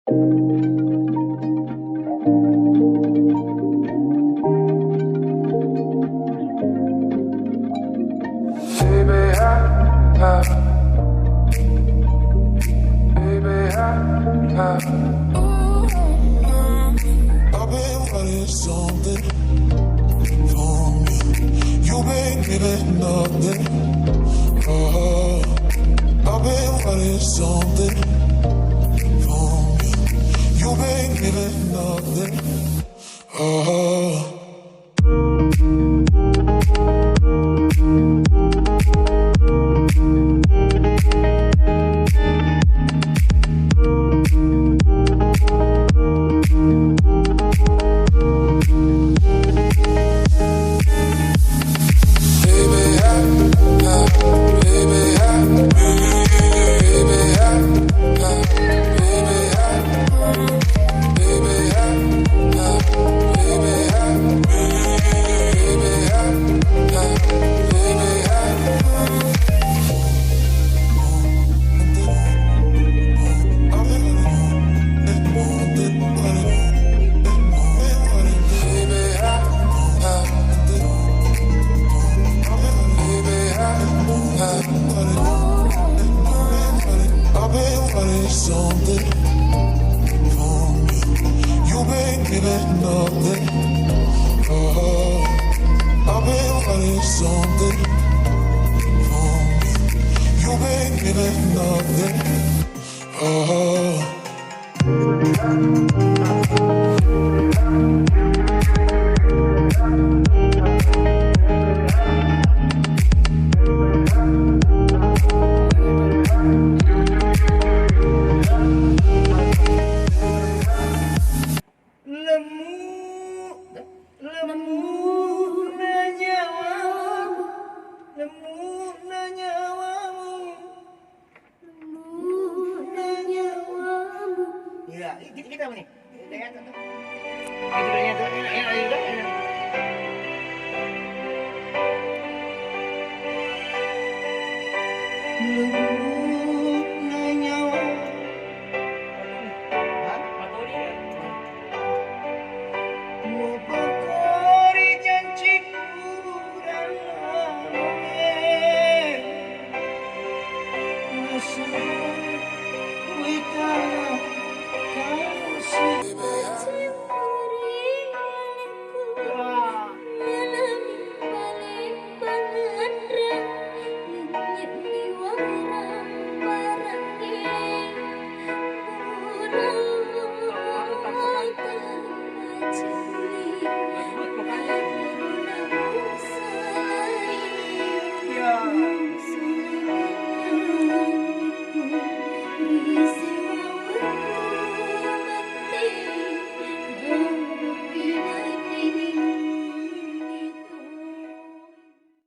I've been wanting something from you. You've been giving nothing. I've been wanting something from you. You've been giving nothing. I've been wanting something from you. You've been giving nothing. I've been wanting something from you. You've been giving nothing. Ya, kita apa nih? Judulnya tuh, enak juga.